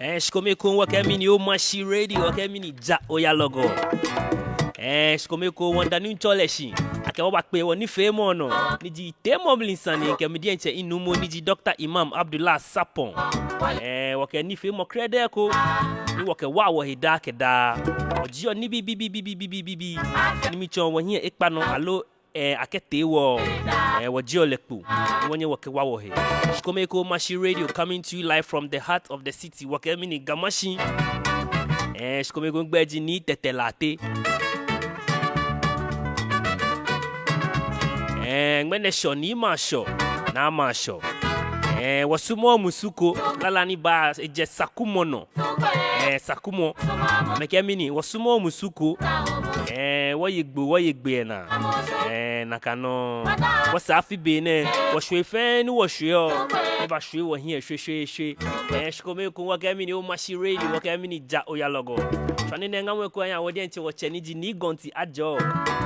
Shkome ko wake mini o mashi radio wake mini ja oya logo. Shkome ko wanda nu choleshi. Ake wa pe woni femo no. Niji Teemɔ blinsane ke midi enche inumo niji Dr. Imam ABDULLAH sapon. Wake ni femo krede ko. Ni wake wa wo hida keda. Oji oni bi. Ni mi chon wo hia ekpa no alo akete wo waji olekpu wonye wake wa wo he. Shkome ko mashi radio coming to you live from the heart of the city. Wake mini gamashi. Shkome ko gbeji ni TETTEH LARTEY. Ngwene sho ni ma sho na ma sho. Wasumo musuko lala ni ba eje sakumono. Sakumo meke mini wasumo musuko. Woyigbe na. Nakano wasafi bene washwe feni washwe eba shwe wo hia shwe. Shkome ko wake mini o mashi radio wake mini ja oya logo. Fani nenga mwe ko ya wodi enche woche niji ni gonti ajo.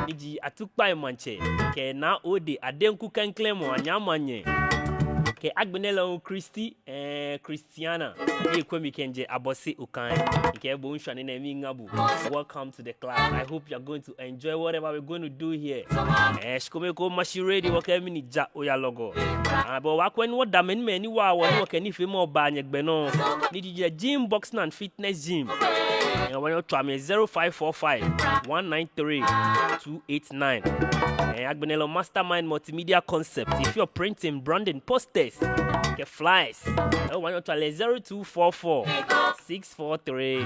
Niji atukpa emanche ke na ode adenku kanklemo anyamanye. Ke agbenela Christy Christiana ye kwemi kenje abose ukan ke bo nhwane na mi ngabu. Welcome to the class. I hope you are going to enjoy whatever we're going to do here. Shkome ko mashi radio wake mini ja oya logo. But wakwen wo da men ni wa wo ni wake ni fe mo ba nyegbe no. Ni di gym boxing and fitness gym. And when you try me 0545 193 289. Agbenelo Mastermind Multimedia Concept. If you're printing, branding, posters, get flyers. When you try 0244 643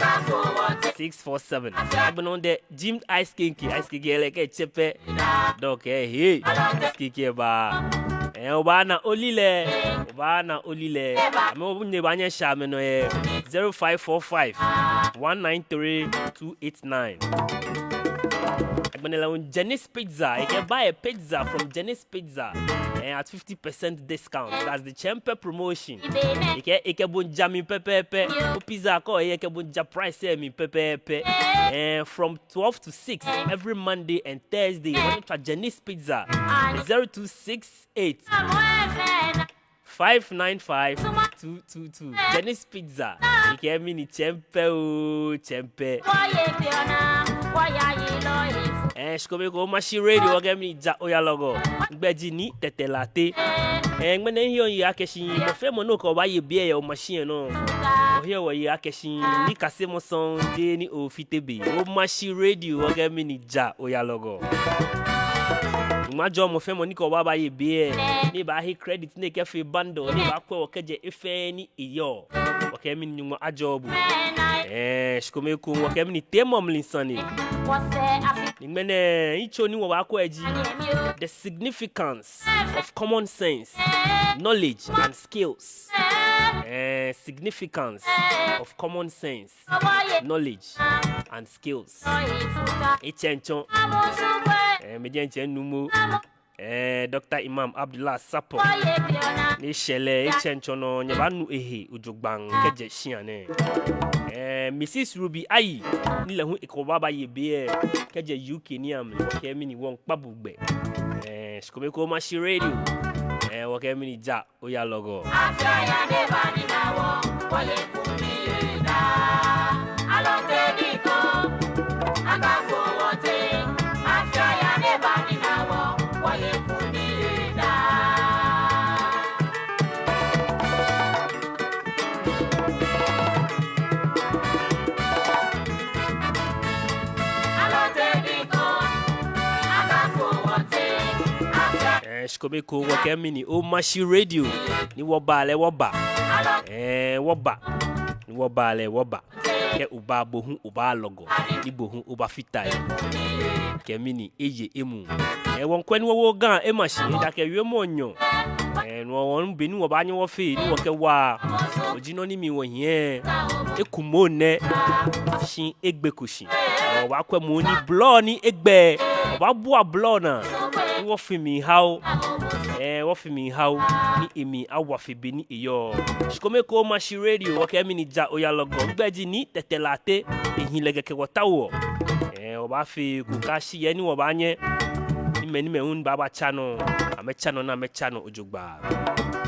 647. Agbenon the gym ice kinky like a chepe. Dog hey kinky ba. Obana olile. Amo bunye banya shame no 0545 193 289. Jenny's Pizza. You can buy a pizza from Jenny's Pizza at 50% discount. That's the Chempe promotion. You can bun jammy pepe. Pizza ko you can bun ja price me pepe. From 12 to 6 every Monday and Thursday. When you try Jenny's Pizza 0268 595 222. Jenny's Pizza. You can mini Chempe. Shkome ko mashi radio wake mini ja oya logo. Gbeji ni TETTEH LARTEY. Ngmene hiyo yi akeshi mo fe mo no ko ba ye bie ya o machine no. O hiyo yi akeshi ni kase mo son de ni o fitebe. O mashi radio wake mini ja oya logo. Majo mo fe mo ni ko ba ye bie ni ba he credit ne ke fe bundle ni ba kwa okeje efe ni iyo. Wake mini nyumo ajobu. Shkome ko wake mini Teemɔ blinsane. Ngmene icho ni wo wako eji. The significance of common sense, knowledge and skills. Significance of common sense, knowledge and skills. Ichencho. Mejenche numu. Dr. Imam ABDULLAH sapon. Ni shele ichencho no nyabanu ehe ujogbang keje shiane. Mrs. Ruby ayi ni lehu ikobaba ye be keje UK ni am ke mini won pabugbe. Shkome ko mashi radio. Wake mini ja oya logo. Afia ya de bani nawo wale kumi da. Alonte diko agafo wote. Afia ya de bani nawo wale kumi da. Shkome ko wake mini o mashi radio ni woba. Ni woba ke uba bohun uba logo ni bohun uba fitai ke mini eye emu won kwani wo gan e mashi da ke wi mo nyo no won be ni wo ba nyi wo fe ni wo ke wa ojino ni mi wo hie ekumo ne shin egbekushi wa kwa mo ni blow ni egbe oba bua blow na wo fi mi how ni emi awafe be ni iyo. Shkome ko mashi radio wake mini ja oya logo. Gbeji ni TETTEH LARTEY ehin legeke wotawo. Oba fi ku kashi ye ni wo ba nye. Ni me un baba chano. Ame chano ojugba.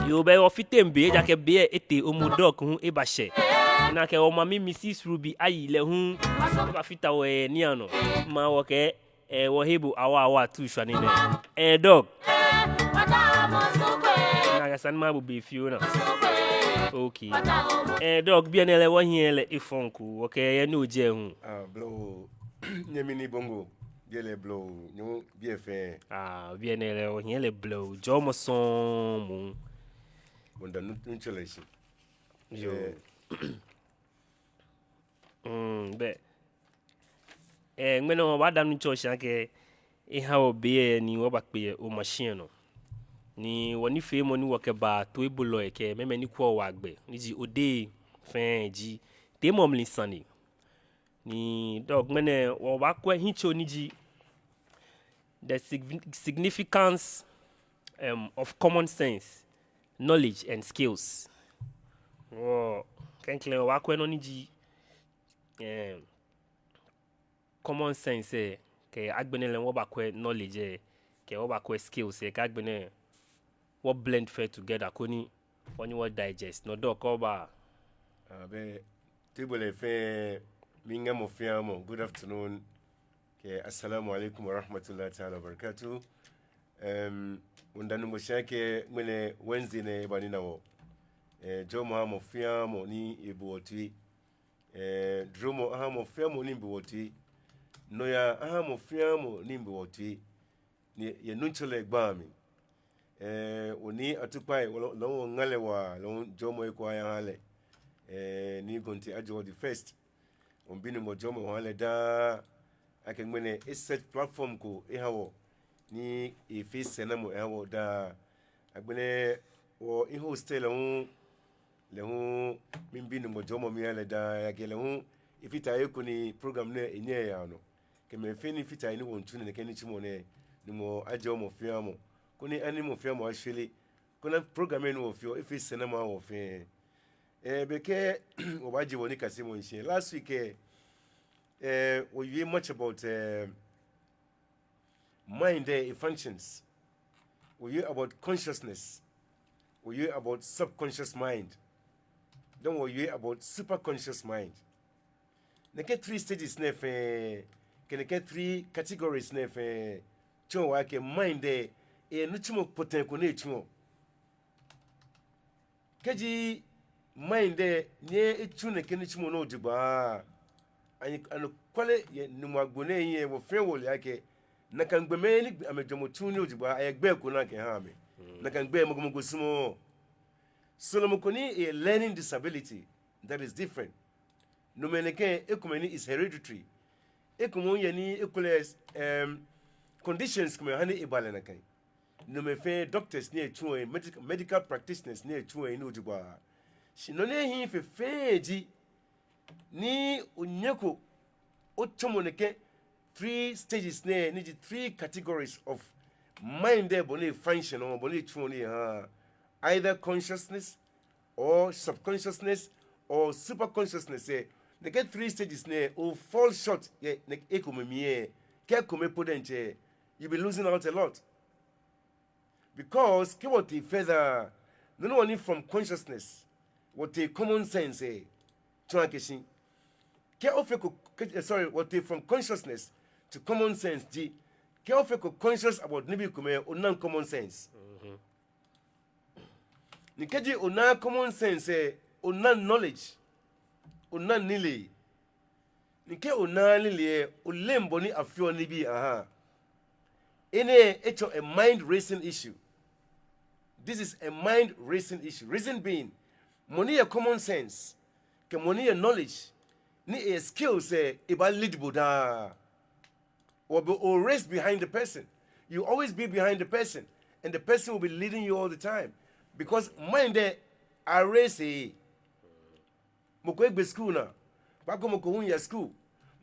Yo be ofite mbe jake be ete omudok hun ebashe. na ke o mami Mrs Ruby ayi le hu ba fita we ni ano ma wo ke wo hebo awa tu shwane ne dog na ga san ma bu be fiona okay dog bien ele wo hien le ifonku wo ke ye no je hu blow nyemini bongo biele blow nyo biefe bien ele wo hien le blow jo mo son mu wanda nuncheleshi yo be ngmeno wa danu chosha ke ha obe ni wo ba pe o machine no ni woni fe mo ni wo ke ba to ibulo e ke meme ni ko wa gbe ni ji ode fen ji Teemɔ mli Sane ni dog mene wo ba ko hincho ni ji the significance of common sense, knowledge and skills. Can clear wa ko no ni ji common sense ke agbenele wo ba ko knowledge ke wo ba ko skills ke agbene wo blend fair together koni oni wo digest no do ko ba be table fe minga mo fiamo. Good afternoon ke assalamu alaikum wa rahmatullahi ta'ala wa barakatuh. Undanu mo shake mene Wednesday ne bani nawo jomo mo fiamo ni ebuoti dromo mo fiamo ni ebuoti noya mo fiamo ni ebuoti ni ye nunchole gbami oni atupai lo ngale wa lo jomo e kwa yale ni gonti ajo the first on binu mo jomo wale da akengmene set platform ko hawo ni e face senamo hawo da agbene wo in hostel le hu min binu mo jomo mi yale da yagele hu ifita yeko ni program ne enye ya no keme feni fita ni wontu ne keni chimo ne ni mo ajo mo fiamo kuni animo fiamo ashele kuna program ni wo fio ife senamo wo fe beke obaji woni kasimo nshi last week we hear much about mind functions. We hear about consciousness. We hear about subconscious mind. Then we hear about superconscious mind. Neke 3 stages nefe ke neke 3 categories nefe chon wa ke mind nuchimo poten ko ne chuo keji mind nye etune keni chimo no diba anu kwale ye numagone ye wo fe wo yake na kan gbeme ni amejomo tuni odiba ayegbe ko na ke ha me na kan gbe mo sumo solomo koni a learning disability that is different no meneke ekumeni is hereditary ekumo ye ni ekule conditions kuma hani ibale na kan no me fe doctors ni etu medical practitioners ni etu ni odiba shinone hi feji ni unyeko otomo neke 3 stages ne ni 3 categories of mind there boni function or boni chuni either consciousness or subconsciousness or superconsciousness they get 3 stages ne or fall short ye ne ekomemie ke komepodenche you be losing out a lot because ke what further no one from consciousness what the common sense transition ke ofeko what the from consciousness to common sense ji ke ofeko conscious about nibi kume onan common sense ni keji onan common sense onan knowledge onan nile ni ke onan nile olembo ni afio nibi it's a mind racing issue. This is a mind racing issue. Reason being money a common sense, ke money a knowledge, ni a skills about lead Buddha or race behind the person. You always be behind the person, and the person will be leading you all the time. Because mind there are race moko egbe school na, bako moko hunya school,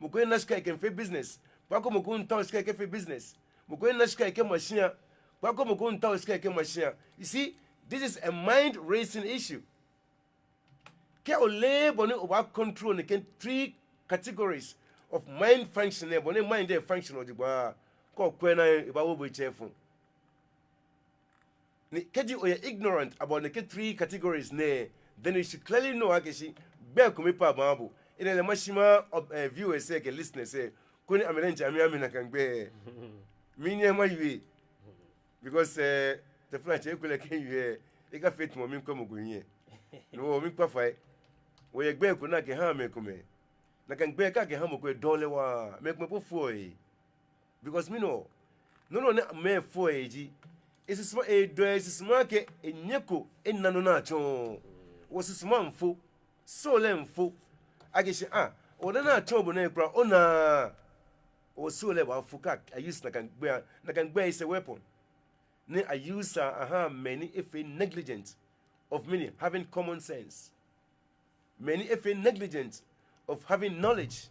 moko nashka ken fe business, bako moko unta shka ken fe business, moko nashka ken machine, bako moko unta shka ken machine. You see, this is a mind racing issue. Ke ole boni about control ne ken 3 categories of mind function ne boni mind there function odiba ko kwena iba wo bo chefun. Ni keji oye ignorant about the 3 categories ne, then you should clearly know akeshi be ko me pa bambo ina le mashima viewers say ke listeners say ko ni amelencha ami na kan be mi ni ma yue because the flash e ko le kan yue e ka fit mo mi ko mo gunye no mi pa fai wo ye gbe ko na ke ha me ko me na kan gbe ka ke ha mo ko dole wa me ko po fo because me no na me fo ji esi small do esi small ke enyeko enano na achon wo si small mfo so le mfo agishi o na achon bo na ekra ona o so le ba mfo ka I use na kan gbe is a weapon ne I use many if negligent of meaning having common sense, many if negligent of having knowledge,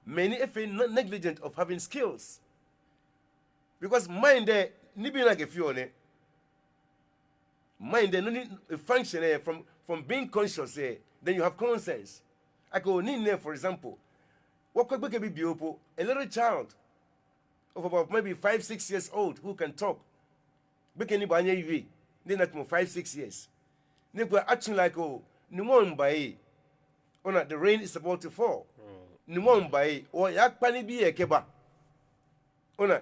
many if negligent of having skills, because mind there ni be like a few on it. Mind there no need a function from being conscious then you have common sense. I go in for example, what could be biopo a little child of about maybe 5-6 years old who can talk. Bekeni banye yue then at 5-6 years. They were acting like the rain is about to fall. Or yak pani bi ekeba.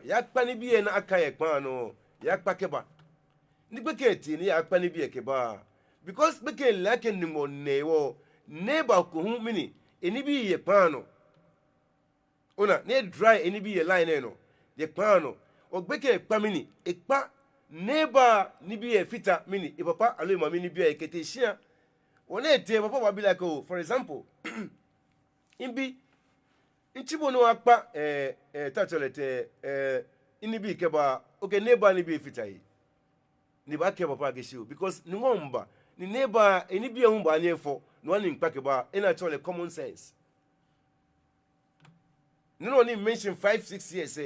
Yak pani bi na aka ekpa no yak pakeba. Ni beketi ni yak pani bi ekeba. Because beke like nimo newo neighbor ko hu mini eni bi ekpa no. Ne dry eni bi e line no. Ye ekpa no. O beke ekpa mini ekpa neighbor ni bi e fita mini e papa alo mama ni bi e keteshia one te papa wa be like for example imbi nchibo no akpa tatolete ini bi keba okay neighbor ni bi e fita yi ni ba ke papa geshiu because ni ngomba ni neighbor eni bi e hu ba nyefo no ni nkpa keba ina tole common sense no one mention 5-6 years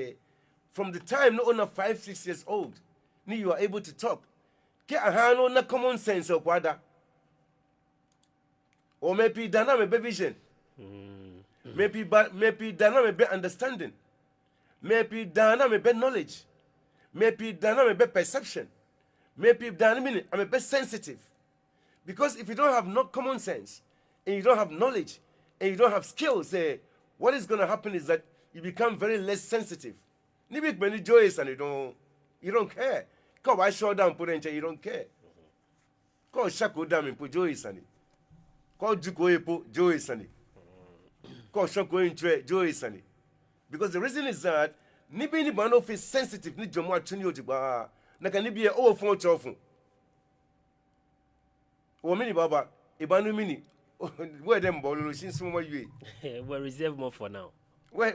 from the time no on 5-6 years old you are able to talk. Get a hand on the common sense of wada. Or maybe dana me be vision. Maybe dana me be understanding. Maybe dana me be knowledge. Maybe dana me be perception. Maybe dana me I'm a bit sensitive. Because if you don't have no common sense and you don't have knowledge and you don't have skills, what is going to happen is that you become very less sensitive. Ni big many joys and you don't care. Call I shut down put you don't care. Call Shako down and put Joey Sane. Call Juko Epo Joey Sane. Call Shako into Joey Sane. Because the reason is that Nibi ni bano is sensitive ni jomo chunyo jiba na kanibi e o fon chofu. O mini baba ibanu mini where them bolu shin sumo yue. We'll reserve more for now. Wait,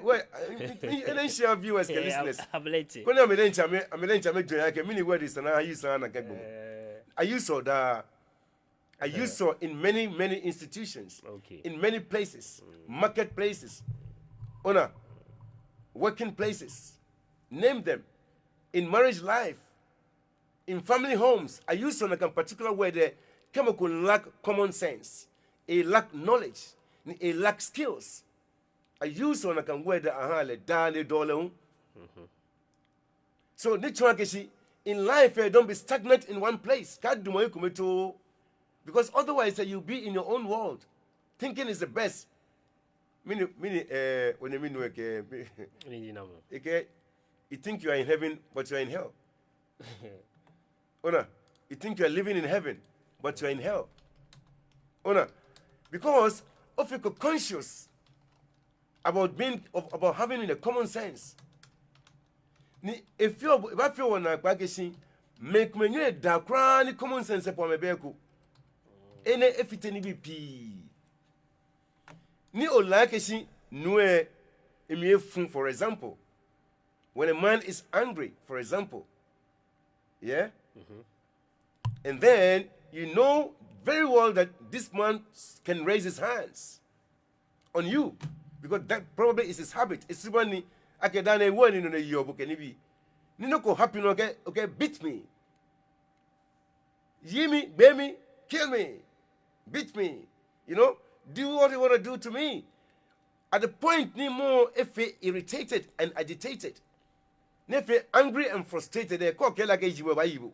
and share viewers and listeners. ABDULLAH. When I'm a joy, many words and I use Sana Gabo. I use so in many institutions, in many places, marketplaces, working places, name them, in marriage life, in family homes. I use so like a particular word there, chemical lack common sense, a lack knowledge, a lack skills. I use on a can wear the dale dollar. So in life, don't be stagnant in one place. Because otherwise you'll be in your own world. Thinking is the best. When you mean you think you are in heaven, but you are in hell. You think you are living in heaven, but you are in hell. Because of your conscious about having a common sense. If I feel one like make me da cry common sense upon my beku. Ene if it any BP. Ni o like nue emi for example. When a man is angry, for example. Yeah? And then you know very well that this man can raise his hands on you. Because that probably is his habit. It's when I can done a one in a year book and be Ninoko happy okay, beat me. Ye me, bear me, kill me, beat me. Do what you want to do to me. At the point ni more if irritated and agitated. If angry and frustrated, they call Kelaka by you.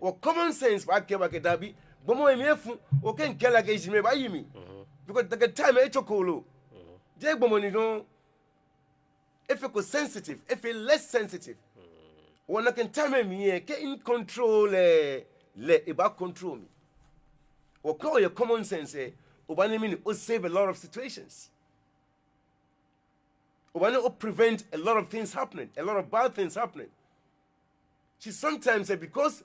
Or common sense by Kebaka Dabi, Bomo Mefu, or can Kelaka by me. Because the time I chokolo. Jegbo no. If you go sensitive, if you less sensitive, when I can tell me get in control, let about control me. Or call your common sense, it will save a lot of situations. It will prevent a lot of things happening, a lot of bad things happening. She sometimes say because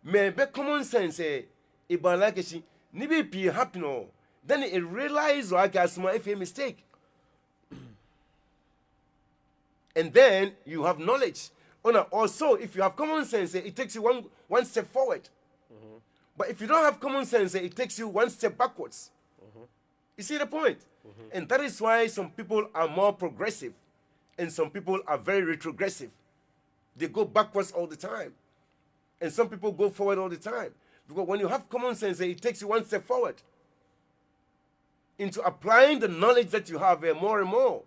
maybe common sense, it like she maybe be happy no. Then it realize like as my if a mistake. And then you have knowledge. Also, if you have common sense, it takes you one step forward. But if you don't have common sense, it takes you one step backwards. You see the point? And that is why some people are more progressive and some people are very retrogressive. They go backwards all the time. And some people go forward all the time. Because when you have common sense, it takes you one step forward into applying the knowledge that you have more and more.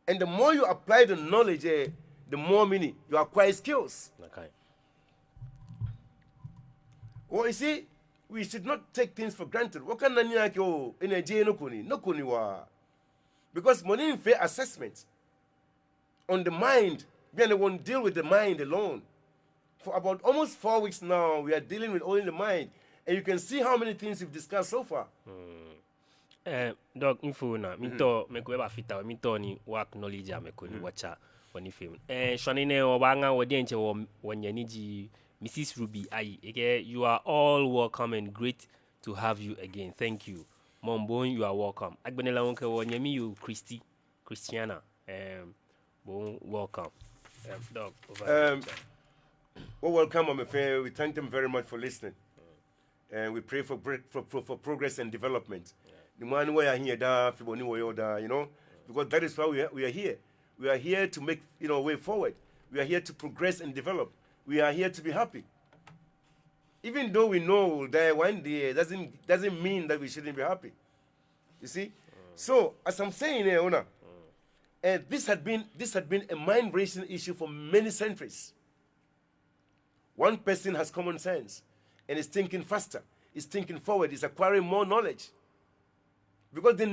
And the more you apply the knowledge, the more meaning you acquire skills. Okay. Well, you see, we should not take things for granted. What can you in a jail? No kuni wa. Because money in fair assessment on the mind, we won't deal with the mind alone. For about almost 4 weeks now, we are dealing with only the mind. And you can see how many things we've discussed so far. Dog info na minto meko eba fita minto ni work knowledge meko ni wacha woni film shoni ne obanga wodi enche wonyani ji Mrs. Ruby ayi eke you are all welcome and great to have you again. Thank you. Mombon, you are welcome. Agbenela wonke wonyami you Christiana bon welcome. Dog over well, welcome, I'm afraid. We thank them very much for listening. And we pray for progress and development. The man we are here, you know, because that is why we are here. We are here to make way forward. We are here to progress and develop. We are here to be happy. Even though we know that one day doesn't mean that we shouldn't be happy. You see? So as I'm saying here, Ona, this had been a mind-racing issue for many centuries. One person has common sense and is thinking faster, is thinking forward, is acquiring more knowledge. Because he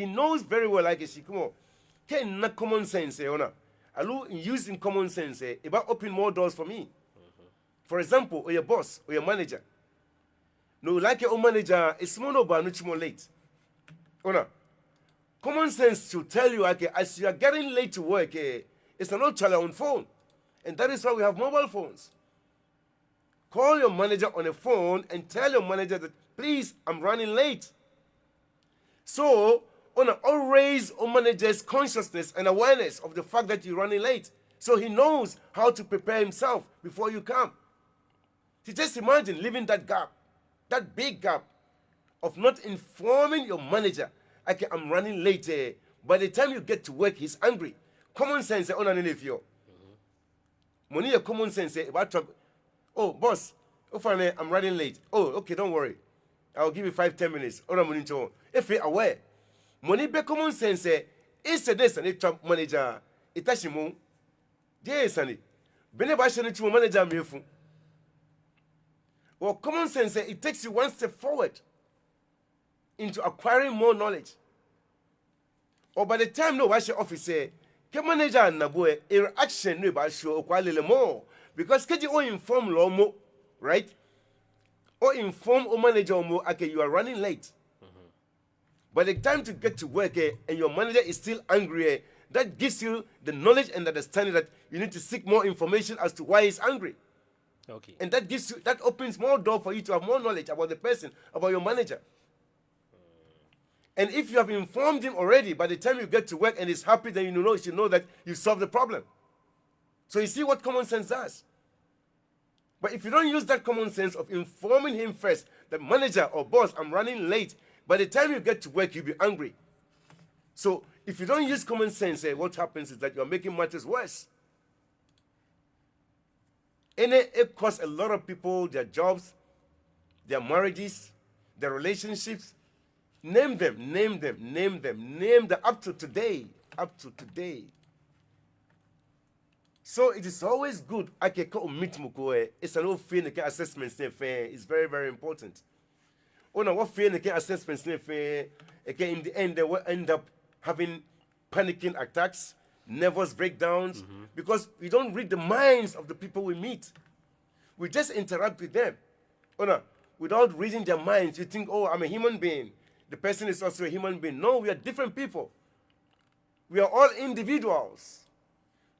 knows very well, like Shikumo, can not common sense, using common sense, about opening more doors for me. For example, or your boss, or your manager. No, like your own manager, it's more but late. Common sense to tell you, as you are getting late to work, it's not your own phone. And that is why we have mobile phones. Call your manager on the phone and tell your manager that, please, I'm running late. So, always manager's consciousness and awareness of the fact that you're running late. So he knows how to prepare himself before you come. So just imagine living that gap, that big gap of not informing your manager, okay, I'm running late. By the time you get to work, he's angry. Common sense, money, common sense, oh, boss, I'm running late. Oh, okay, don't worry. I'll give you 5-10 minutes. If you're aware, money be common sense, it's a this and it manager, it tashimu. Yes, Sane. Benebashani to manager mefu. Well, common sense, it takes you one step forward into acquiring more knowledge. Or by the time no wash your office, ke manager na boy, a action no ba show kwalele more. Because keji o inform lomo, right? Or inform o manager mo, okay, you are running late. By the time to get to work and your manager is still angry, that gives you the knowledge and understanding that you need to seek more information as to why he's angry. Okay. And that opens more door for you to have more knowledge about the person, about your manager. And if you have informed him already, by the time you get to work and he's happy, then you should know that you solved the problem. So you see what common sense does. But if you don't use that common sense of informing him first, the manager or boss, I'm running late, by the time you get to work, you'll be angry. So if you don't use common sense, what happens is that you're making matters worse. And it costs a lot of people their jobs, their marriages, their relationships. Name them up to today. So it is always good. It's an old assessment. It's very, very important. What assessment Okay, in the end, they will end up having panicking attacks, nervous breakdowns, because we don't read the minds of the people we meet. We just interact with them. Oh, no. Without reading their minds, you think, oh, I'm a human being. The person is also a human being. No, we are different people. We are all individuals.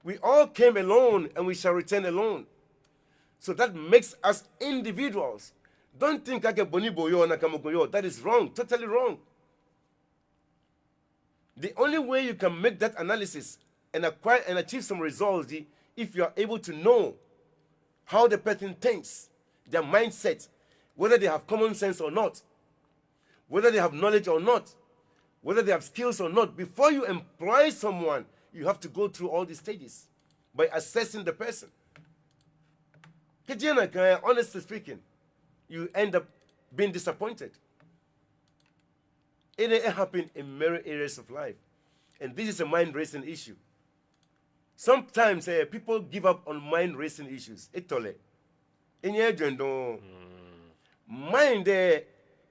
We all came alone and we shall return alone. So that makes us individuals. Don't think like a boniboyo and nakamogoyo. That is wrong, totally wrong. The only way you can make that analysis and acquire and achieve some results if you are able to know how the person thinks, their mindset, whether they have common sense or not, whether they have knowledge or not, whether they have skills or not. Before you employ someone, you have to go through all these stages by assessing the person. Honestly speaking, you end up being disappointed. It happens in many areas of life. And this is a mind-racing issue. Sometimes people give up on mind-racing issues. Mind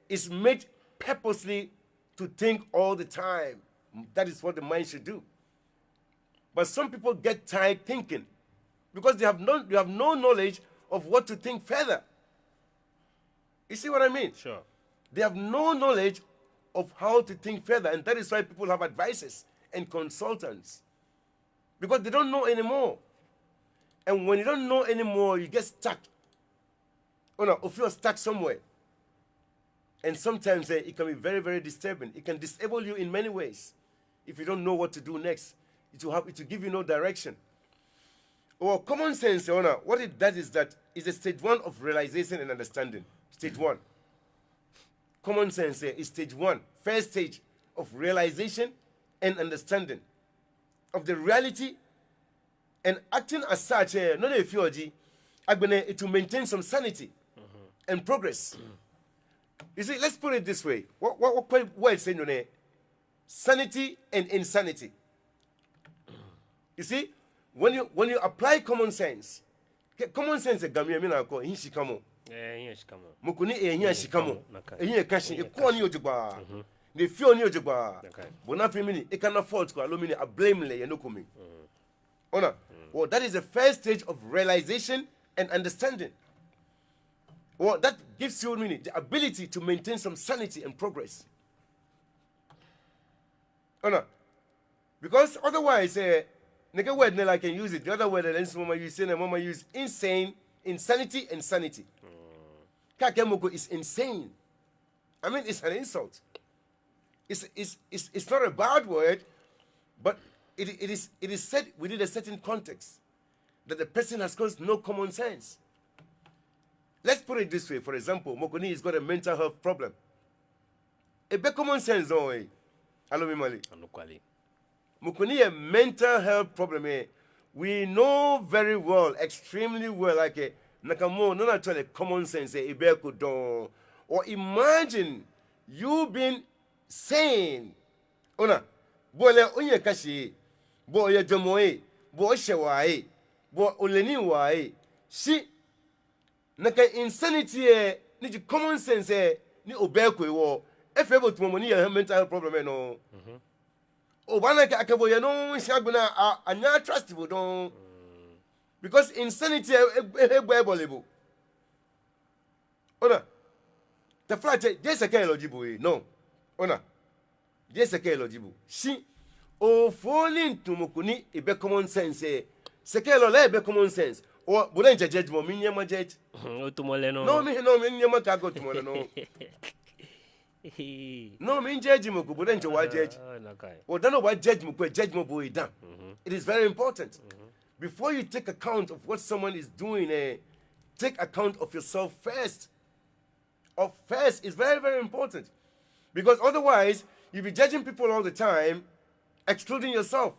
is made purposely to think all the time. That is what the mind should do. But some people get tired thinking because they have no knowledge of what to think further. You see what I mean? Sure. They have no knowledge of how to think further, and that is why people have advisors and consultants, because they don't know anymore. And when you don't know anymore, you get stuck. Oh no, if you're stuck somewhere. And sometimes it can be very, very disturbing. It can disable you in many ways. If you don't know what to do next, it will give you no direction. Or common sense, what it does is that it's a stage 1 of realization and understanding. Stage 1. Common sense is stage 1, first stage of realization and understanding of the reality and acting as such. Not a few, to maintain some sanity and progress. You see, let's put it this way. What is saying? Sanity and insanity. You see, when you apply common sense is gamia mukuni ehia shikamo ehia kashi ekwo ni ojugba ne fio ni ojugba bona femini e kana fault ko alumini a blame le yenokomi ona well, that is the first stage of realization and understanding. Well, that gives you the ability to maintain some sanity and progress. Ona because otherwise nigga word I can use it. The other word that mama use mama use insane, insanity and sanity. Kakemoko is insane. I mean, it's an insult. It's not a bad word, but it is said within a certain context that the person has caused no common sense. Let's put it this way. For example, Mokoni has got a mental health problem. A bit common sense, don't we? Mokoni a mental health problem. We know very well, extremely well, like Nakamo, not actually common sense, or imagine you being sane. Ona, boile unye kashi, boye jomoe, bo shewae, bo oleni wae. Si naka insanity ni common sense ni obeko wo. If able to money a mental health problem no. Obana ka akabo ye no shagbona anya trustable don. Because insanity is able. Ona, the flat just a logible. No, ona, just a logible. Si, falling to Mokuni, a be common sense. Sekelo be common sense. Or Bulenja judgment, Minyama judge. No, Minyama go to Molano. No, mean judge Moku, Bulenja wa judge. Or don't know what judgment boy done. It is very important. Before you take account of what someone is doing, take account of yourself first. First is very, very important. Because otherwise, you'll be judging people all the time, excluding yourself.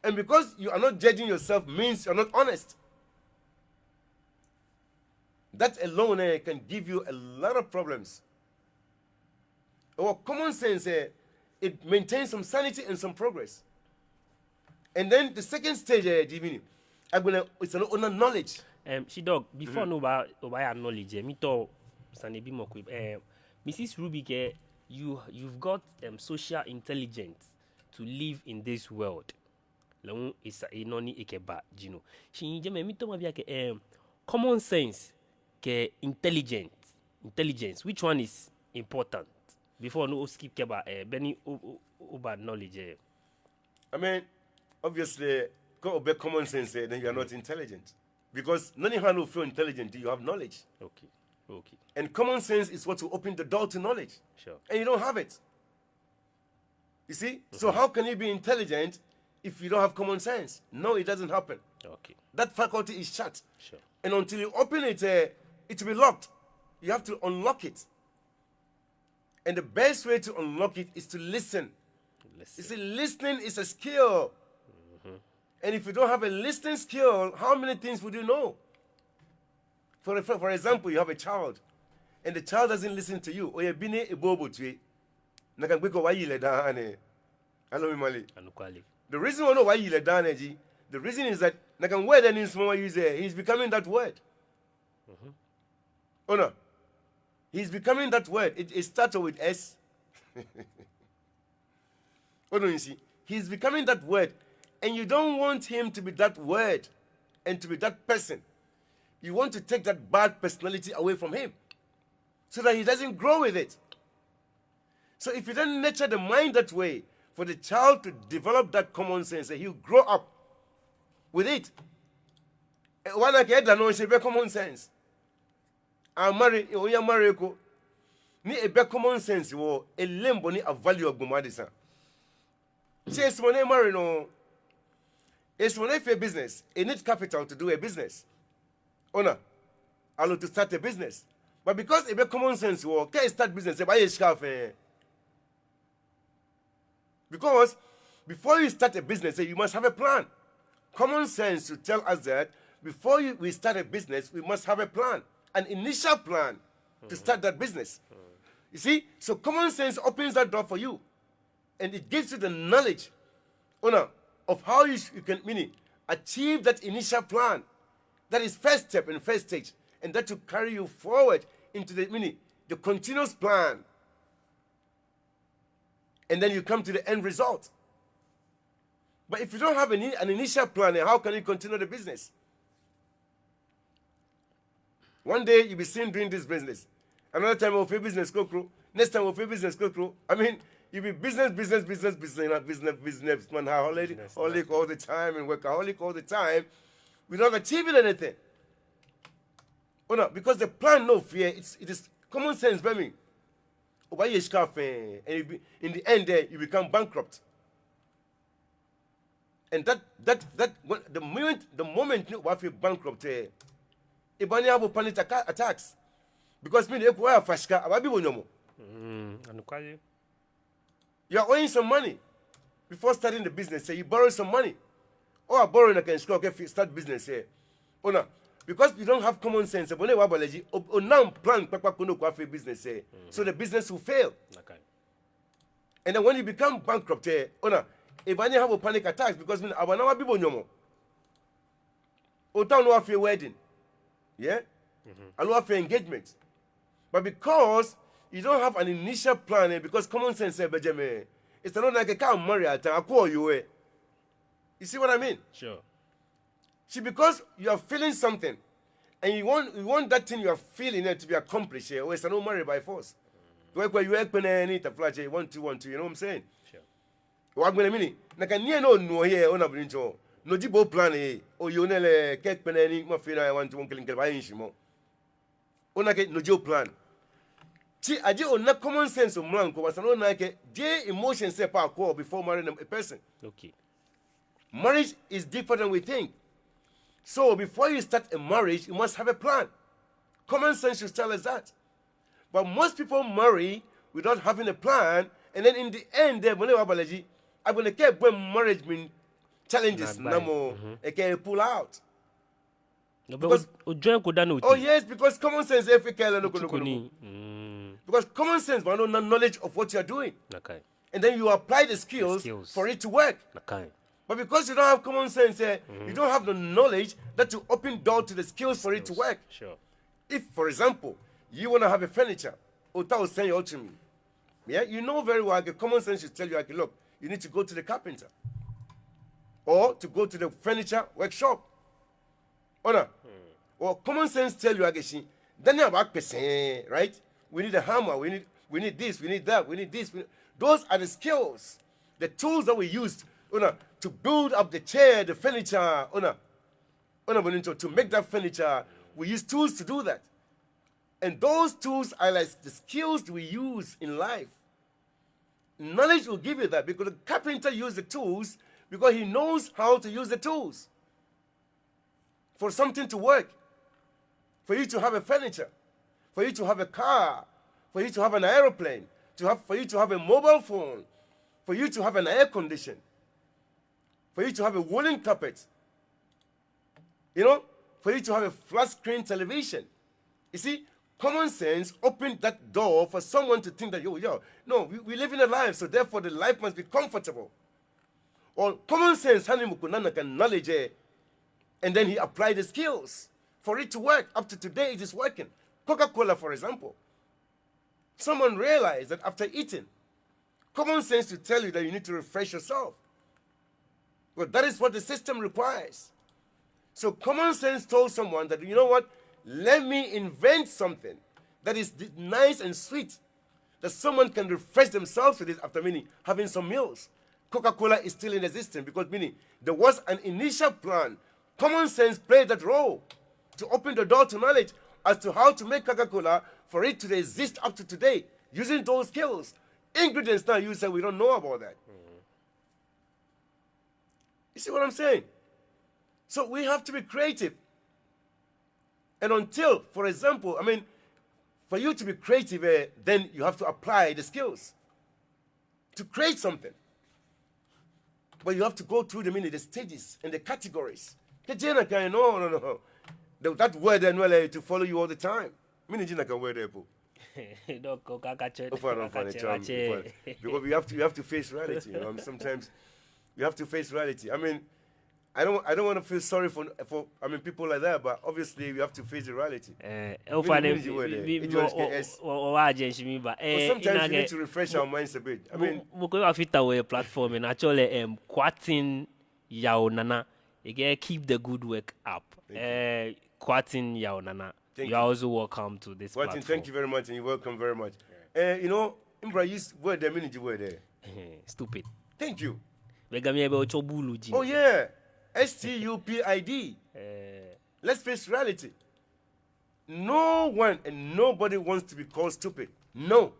And because you are not judging yourself means you're not honest. That alone can give you a lot of problems. Our common sense, it maintains some sanity and some progress. And then the second stage, it's an knowledge. She dog before no about knowledge. Me to Sane bi mo Mrs. Ruby ke you've got social intelligence to live in this world. Laun isa inoni ikeba jino. Shinje me mito mabia ke common sense ke intelligence. Which one is important? Before no skip keba beni uba knowledge. I mean, obviously, go obey common sense, then you are not intelligent. Because none of you feel intelligent, you have knowledge. Okay. And common sense is what will open the door to knowledge. Sure. And you don't have it. You see? So how can you be intelligent if you don't have common sense? No, it doesn't happen. Okay. That faculty is shut. Sure. And until you open it, it will be locked. You have to unlock it. And the best way to unlock it is to listen. You see, listening is a skill. And if you don't have a listening skill, how many things would you know? For example, you have a child, and the child doesn't listen to you. The reason why you let down, the reason is that he's becoming that word. Oh no, he's becoming that word. It starts with S. Oh no, you see, he's becoming that word. And you don't want him to be that word and to be that person. You want to take that bad personality away from him so that he doesn't grow with it. So if you don't nurture the mind that way, for the child to develop that common sense, he'll grow up with it. One like that, common sense. I'm married, you're married. Ni a common sense, a limbo, ni a value of Gumadisa. Says when I'm married, no. It's when if a business, it needs capital to do a business. Owner, allow to start a business. But because it be common sense, you can start business. Because before you start a business, you must have a plan. Common sense to tell us that before we start a business, we must have a plan, an initial plan to start that business. You see, so common sense opens that door for you, and it gives you the knowledge, owner, of how you can achieve that initial plan. That is first step and first stage, and that will carry you forward into the continuous plan. And then you come to the end result. But if you don't have an initial plan, how can you continue the business? One day you'll be seen doing this business. Another time we'll business go through. Next time we'll business go through. I mean, you be business, man, holic all the time and workaholic all the time without achieving anything. Oh no, because the plan, no fear, it is common sense, baby. And in the end, you become bankrupt. And the moment you are bankrupt, Ibani have panic attacks. Because me, you are owing some money before starting the business. You borrow some money. Or I borrow and start business here. Oh no. Because you don't have common sense, now plan business here. So the business will fail. Okay. And then when you become bankrupt here, oh no, if I have a panic attack because I will never be bonyomo. Town no for wedding. Yeah? And no for engagement. But because you don't have an initial plan, because common sense says, it's not like a car marry at a call you. You see what I mean? Sure. See, because you are feeling something, and you want that thing you are feeling to be accomplished, or it's not marry by force. Where you work when I need to flash 1 2 1 2, you know what I'm saying? Sure. What going to mean? Naka near no here on a brincho. No jibo plan or you nele cake penny, mafia, I want to killing by inshimo. Onake no joe plan. See, I do not common sense of Mlanco was an like J emotion step out before marrying a person. Okay. Marriage is different than we think. So before you start a marriage, you must have a plan. Common sense should tell us that. But most people marry without having a plan, and then in the end, they're going to keep when marriage mean challenges, they pull out. Because, oh yes, because common sense because common sense, but no knowledge of what you are doing. Okay. And then you apply the skills for it to work. Okay. But because you don't have common sense, you don't have the knowledge that will open door to the skills for it to work. Sure. If, for example, you want to have a furniture, Ota will send you out to me. Yeah, you know very well, like, common sense should tell you, like, look, you need to go to the carpenter or to go to the furniture workshop. Or common sense tell you, like, then you have right? We need a hammer, we need this, we need that, we need this. Those are the skills, the tools that we used to build up the chair, the furniture, to make that furniture. We use tools to do that. And those tools are like the skills we use in life. Knowledge will give you that, because the carpenter uses the tools because he knows how to use the tools for something to work, for you to have a furniture, for you to have a car, for you to have an aeroplane, for you to have a mobile phone, for you to have an air condition, for you to have a woolen carpet, for you to have a flat screen television. You see, common sense opened that door for someone to think that, we live in a life, so therefore the life must be comfortable. Or common sense, knowledge, and then he applied the skills for it to work. Up to today, it is working. Coca-Cola, for example. Someone realized that after eating, common sense to tell you that you need to refresh yourself. Well, that is what the system requires. So common sense told someone that, you know what, let me invent something that is nice and sweet, that someone can refresh themselves with it after having some meals. Coca-Cola is still in existence because there was an initial plan. Common sense played that role to open the door to knowledge as to how to make Coca-Cola for it to exist up to today, using those skills. Ingredients now you say we don't know about that. You see what I'm saying? So we have to be creative. And until, for example, for you to be creative, then you have to apply the skills to create something. But you have to go through the stages and the categories. No. That word to follow you all the time. Because we have to face reality. Sometimes you have to face reality. I don't want to feel sorry for people like that, but obviously we have to face the reality. Sometimes we need to refresh our minds a bit. Platform and actually Kwatin Yaonana, again keep the good work up. Kwatin Yaonana, you are also welcome to this platform. Thank you very much, and you're welcome very much. Imbra use word there, meaning word there. Stupid. Thank you. Oh yeah. STUPID. Let's face reality. No one and nobody wants to be called stupid. No.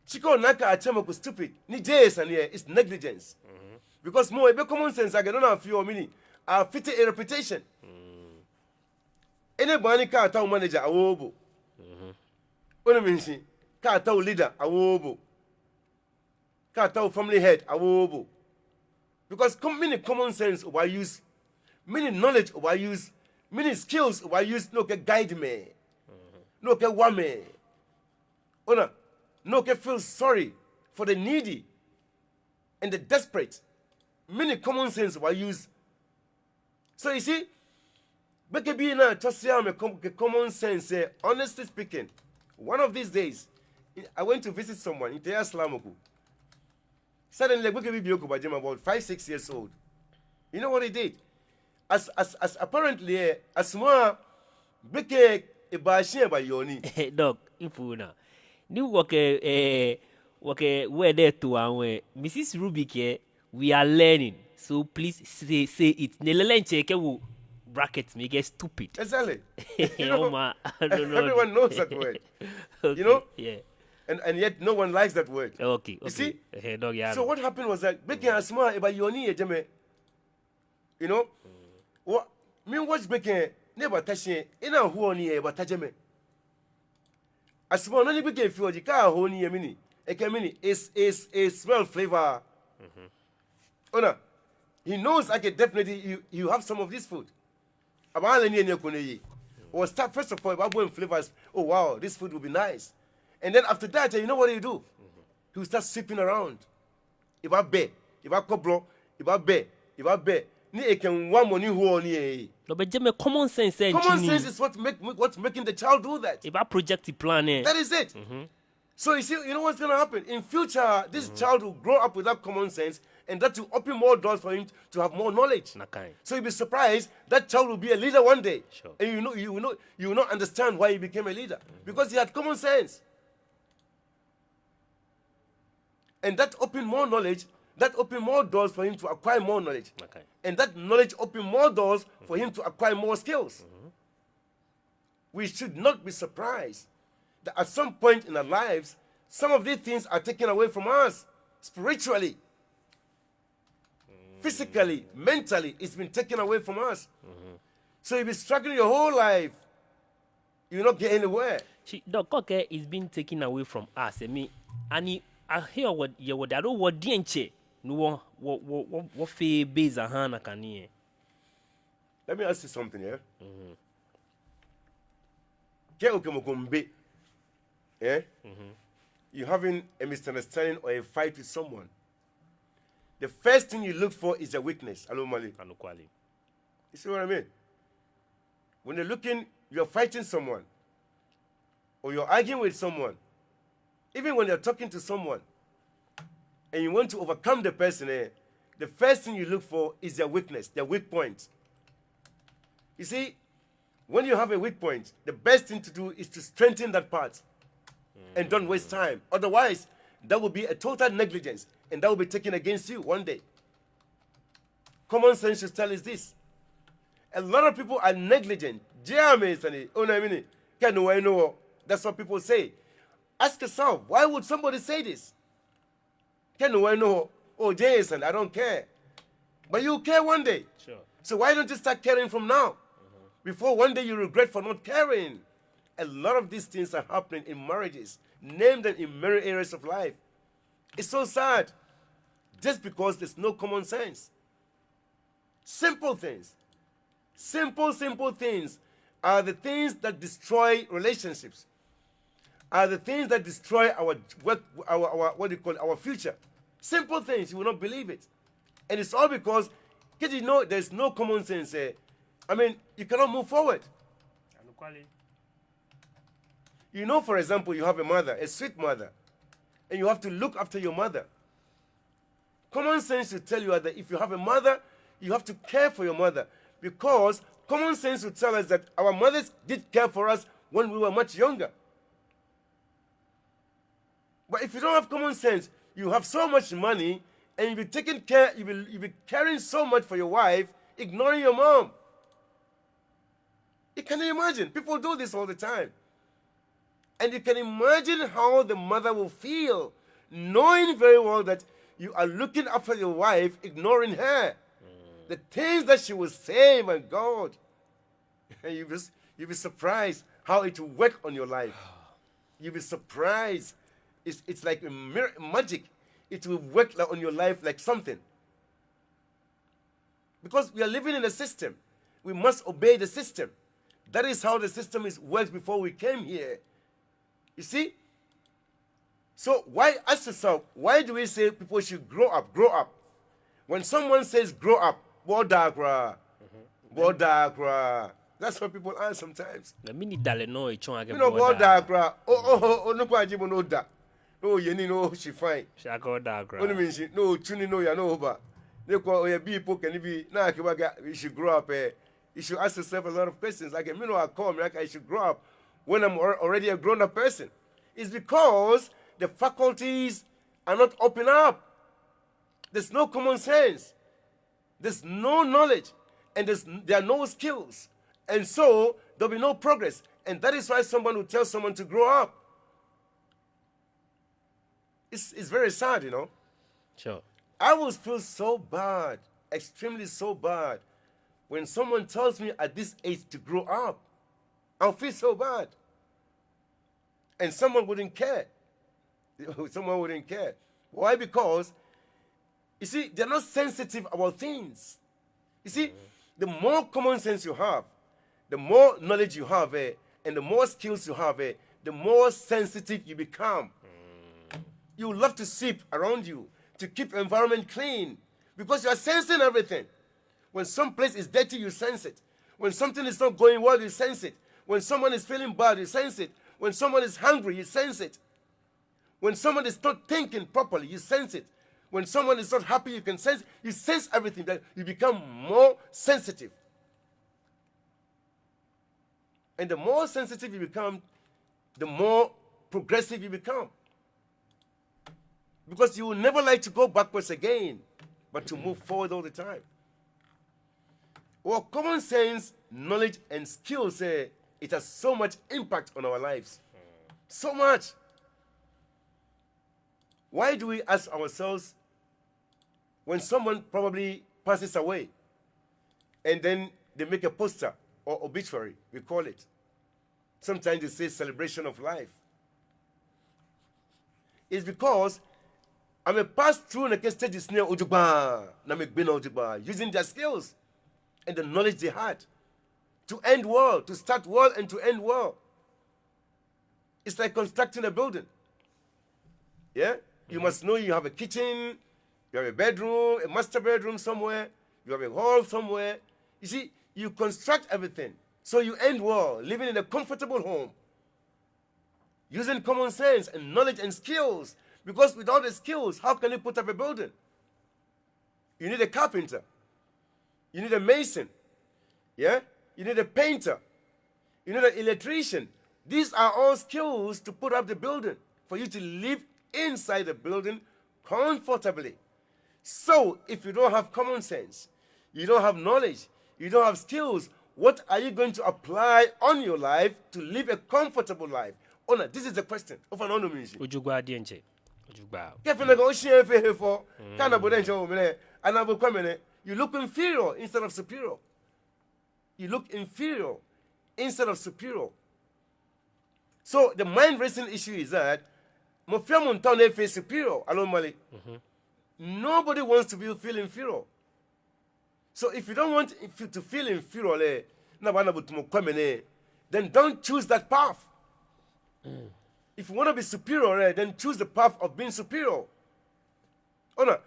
Chiko Naka Achamako stupid. Ni days and here it's negligence. Because more common sense, I don't know if you meaning. I fit a reputation. Anybody can't tell manager a wobo. What do you mean? Can't tell leader a wobo. Can't tell family head a wobo. Because many common sense I use, many knowledge I use, many skills I use no can guide me. No can want me. No can feel sorry for the needy and the desperate. Many common sense I use. So you see, be now just say I'm a common sense. Honestly speaking, one of these days, I went to visit someone in Teya Slamoku. Suddenly, we can be about 5-6 years old. You know what he did? As apparently, as more beke a bashia by Yoni. Dog, infuna. New work where there to our Mrs. Rubik, we are learning. So please say it. Nelenche brackets make it stupid. Exactly. Everyone knows that word. Okay, yeah. And yet no one likes that word. Okay. You see? Dog, yeah. So what happened was that Becky and Asma about Yoni Jame. What me watch Becky never touching in a Huoni about Tajame. Asma only Becky for the car Honi a mini. A camini is a smell flavor. He knows I can definitely you have some of this food. Or start first of all about going flavors. Oh wow, this food will be nice. And then after that, you know what he do? He will start sweeping around. If I bear, if I cobble, if I bear, ni can one money who only. No, but common sense. Common sense is what's making the child do that. If I project the plan, that is it. So you see, you know what's going to happen? In future, this child will grow up without common sense, and that will open more doors for him to have more knowledge. Nakai. So you'll be surprised that child will be a leader one day. Sure. And you will not understand why he became a leader. Because he had common sense. And that opened more knowledge, that opened more doors for him to acquire more knowledge. Okay. And that knowledge opened more doors for him to acquire more skills. We should not be surprised that at some point in our lives, some of these things are taken away from us spiritually, physically, mentally. It's been taken away from us. So you'll be struggling your whole life. You'll not get anywhere. The cock is being taken away from us. I mean, and I hear what you would do. What DNC? No, what fee base a hand can hear. Let me ask you something here. You're having a misunderstanding or a fight with someone. The first thing you look for is a weakness. Hello, Mali. You see what I mean? When you're fighting someone, or you're arguing with someone, even when you're talking to someone, and you want to overcome the person, the first thing you look for is their weakness, their weak point. You see, when you have a weak point, the best thing to do is to strengthen that part and don't waste time. Otherwise, that will be a total negligence and that will be taken against you one day. Common sense should tell us this. A lot of people are negligent. That's what people say. Ask yourself, why would somebody say this? Oh, Jason, I don't care. But you care one day. Sure. So why don't you start caring from now? Before one day you regret for not caring. A lot of these things are happening in marriages. Name them in many areas of life. It's so sad. Just because there's no common sense. Simple things. Simple things are the things that destroy relationships. Are the things that destroy our future. Simple things, you will not believe it. And it's all because you know there's no common sense. I mean, you cannot move forward. You know, for example, you have a mother, a sweet mother, and you have to look after your mother. Common sense will tell you that if you have a mother, you have to care for your mother. Because common sense will tell us that our mothers did care for us when we were much younger. But if you don't have common sense, you have so much money, and you'll be taking care, you'll be caring so much for your wife, ignoring your mom. You can imagine. People do this all the time. And you can imagine how the mother will feel, knowing very well that you are looking after your wife, ignoring her. The things that she will say, my God. You'll be surprised how it will work on your life. You'll be surprised. It's like magic. It will work on your life like something. Because we are living in a system. We must obey the system. That is how the system works before we came here. You see? So ask yourself, why do we say people should grow up? Grow up. When someone says grow up, bodakra. That's what people are sometimes. You know, bodakra. Oh, no, Kwajibo no da. No, you know, she fine. Shako No, Chuni no, ya no, ba. You should grow up. You should ask yourself a lot of questions. Like, I call me, like, I should grow up when I'm already a grown-up person. It's because the faculties are not open up. There's no common sense. There's no knowledge. And there are no skills. And so, there'll be no progress. And that is why someone will tell someone to grow up. It's very sad, you know. Sure. I will feel so bad, extremely so bad, when someone tells me at this age to grow up. I'll feel so bad. And someone wouldn't care. Someone wouldn't care. Why? Because, you see, they're not sensitive about things. You see, the more common sense you have, the more knowledge you have, and the more skills you have, the more sensitive you become. You love to sweep around you, to keep the environment clean, because you are sensing everything. When some place is dirty, you sense it. When something is not going well, you sense it. When someone is feeling bad, you sense it. When someone is hungry, you sense it. When someone is not thinking properly, you sense it. When someone is not happy, you sense everything. That you become more sensitive. And the more sensitive you become, the more progressive you become. Because you will never like to go backwards again, but to move forward all the time. Well, common sense, knowledge, and skills, it has so much impact on our lives. So much. Why do we ask ourselves when someone probably passes away and then they make a poster or obituary, we call it. Sometimes they say celebration of life. It's because I may pass through the stages near Ojugba, using their skills and the knowledge they had to end war, to start war and to end war. It's like constructing a building. Yeah? You must know you have a kitchen, you have a bedroom, a master bedroom somewhere, you have a hall somewhere. You see, you construct everything. So you end war, living in a comfortable home, using common sense and knowledge and skills. Because without the skills, how can you put up a building? You need a carpenter. You need a mason. Yeah? You need a painter. You need an electrician. These are all skills to put up the building, for you to live inside the building comfortably. So, if you don't have common sense, you don't have knowledge, you don't have skills, what are you going to apply on your life to live a comfortable life? Ona, this is the question. Ojugba dienche. Ojugba. You look inferior instead of superior. You look inferior instead of superior. So the mind racing issue is that superior. Nobody wants to feel inferior. So if you don't want to feel inferior, then don't choose that path. If you want to be superior, then choose the path of being superior. Oh no,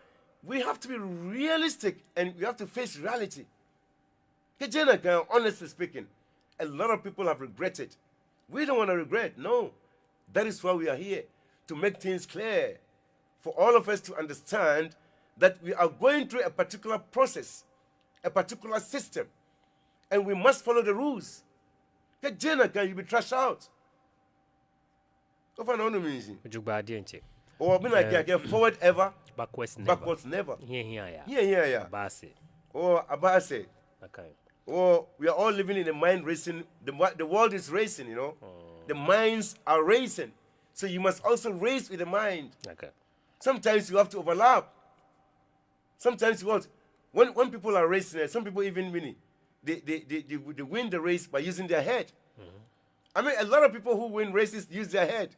we have to be realistic and we have to face reality. Honestly speaking, a lot of people have regretted. We don't want to regret, no. That is why we are here, to make things clear, for all of us to understand that we are going through a particular process, a particular system, and we must follow the rules. You'll be trashed out. Ojugba dienche. Or forward ever, Backwards never. backwards never. Yeah. Abase. Or Abase. Okay. Or we are all living in a mind racing. The world is racing, you know. The minds are racing. So you must also race with the mind. Okay. Sometimes you have to overlap. Sometimes you want. When people are racing, some people even win it. They win the race by using their head. I mean, a lot of people who win races use their head.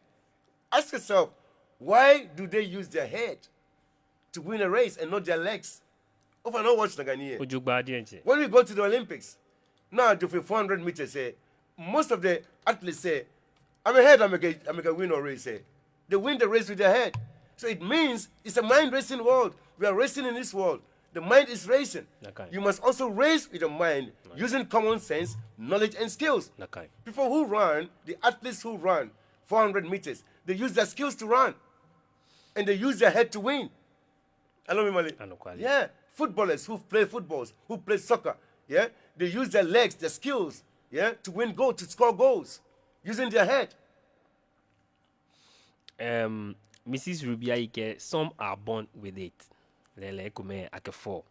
Ask yourself, why do they use their head to win a race and not their legs? Ojugba dienche. When we go to the Olympics, now do 400 meters, most of the athletes say, I'm a head, I'm a win or race. They win the race with their head. So it means it's a mind racing world. We are racing in this world. The mind is racing. Okay. You must also race with the mind, using common sense, knowledge, and skills. Okay. People who run, the athletes who run 400 meters, they use their skills to run. And they use their head to win. Hello, Mimali. Yeah. Footballers who play footballs, who play soccer, yeah, they use their legs, their skills, yeah, to win goals, to score goals, using their head. Mrs. Rubiaike, some are born with it. Lele kume ake 4.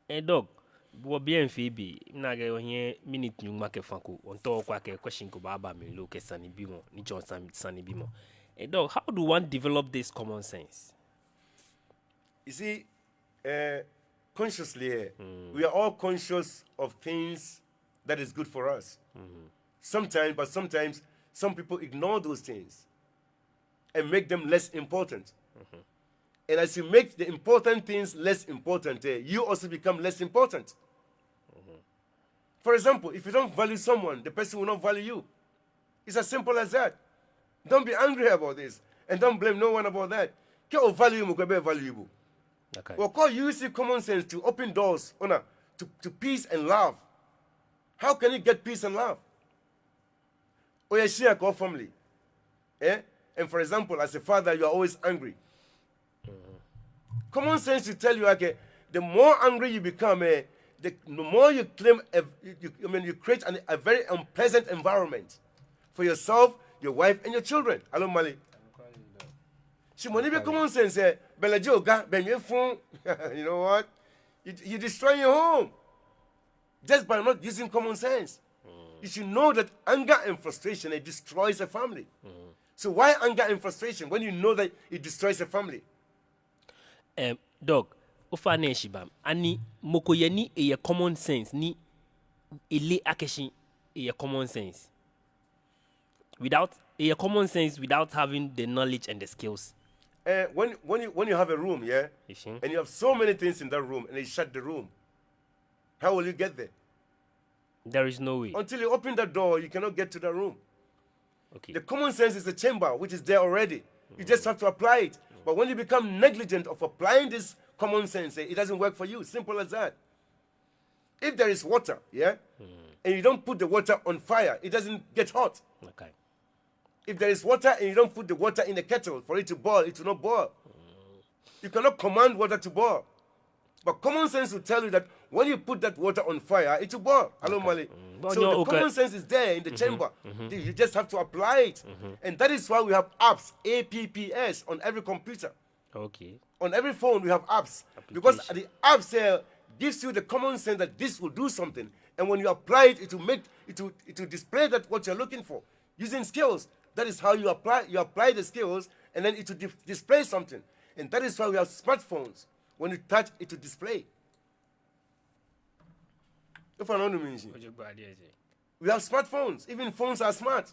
And dog, bo bien Phoebe, na ge ohie minute nyuma ke fanko. Onto kwa ke question ko baba mi lo ke Sane bimo, ni John Sane bimo. And dog, how do one develop this common sense? You see, consciously, we are all conscious of things that is good for us. Sometimes some people ignore those things and make them less important. And as you make the important things less important, you also become less important. For example, if you don't value someone, the person will not value you. It's as simple as that. Don't be angry about this, and don't blame no one about that. Can value valuable. Okay. Well, call using common sense to open doors to peace and love. How can you get peace and love? Or you share a family. And for example, as a father, you are always angry. Common sense will tell you, okay, the more angry you become, the more you claim, you create a very unpleasant environment for yourself, your wife, and your children. Hello, Mali. She money be common sense. You know what? You destroy your home just by not using common sense. You should know that anger and frustration, it destroys a family. So why anger and frustration when you know that it destroys a family? Dog, ofa na shibam. Ani mokoye ni eye common sense ni ele akeshi eye common sense. Without having the knowledge and the skills. When you have a room, yeah, and you have so many things in that room, and you shut the room, how will you get there? There is no way. Until you open the door, you cannot get to the room. Okay. The common sense is the chamber, which is there already. You just have to apply it. But when you become negligent of applying this common sense, it doesn't work for you. Simple as that. If there is water, yeah, and you don't put the water on fire, it doesn't get hot. Okay. If there is water and you don't put the water in the kettle for it to boil, it will not boil. You cannot command water to boil. But common sense will tell you that when you put that water on fire, it will boil. Hello, Mali. So the common sense is there in the chamber. You just have to apply it. And that is why we have apps, apps, on every computer. Okay. On every phone, we have apps. Because the apps gives you the common sense that this will do something. And when you apply it, it will display that what you're looking for. Using skills. That is how you apply the skills, and then it will display something. And that is why we have smartphones. When you touch, it will display. If I don't mean we have smartphones. Even phones are smart.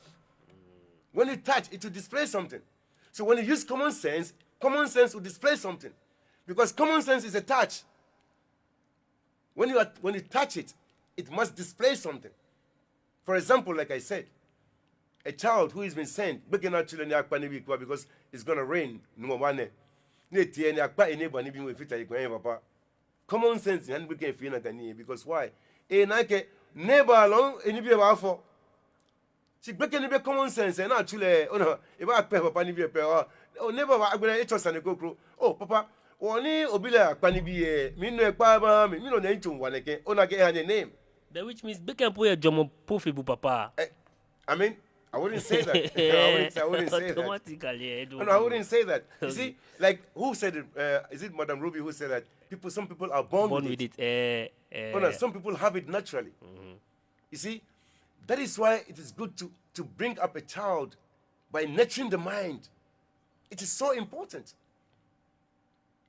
When you touch, it will display something. So when you use common sense will display something. Because common sense is a touch. When you touch it, it must display something. For example, like I said, a child who has been sent, because it's going to rain, common sense, because why? Neighbor along, she breaking the common sense, and actually, if I pay papa, neighbor, I'm going to and go, oh, papa, only Obila, Panibi, Mino, Papa, Mino, one again, Onage, name. Which means they can put a job of papa. I mean, I wouldn't say that. I wouldn't say that. Automatically, no, I wouldn't say that. You see, like who said it? Is it Madam Ruby who said that? Some people are born with it. No, some people have it naturally. You see, that is why it is good to bring up a child by nurturing the mind. It is so important.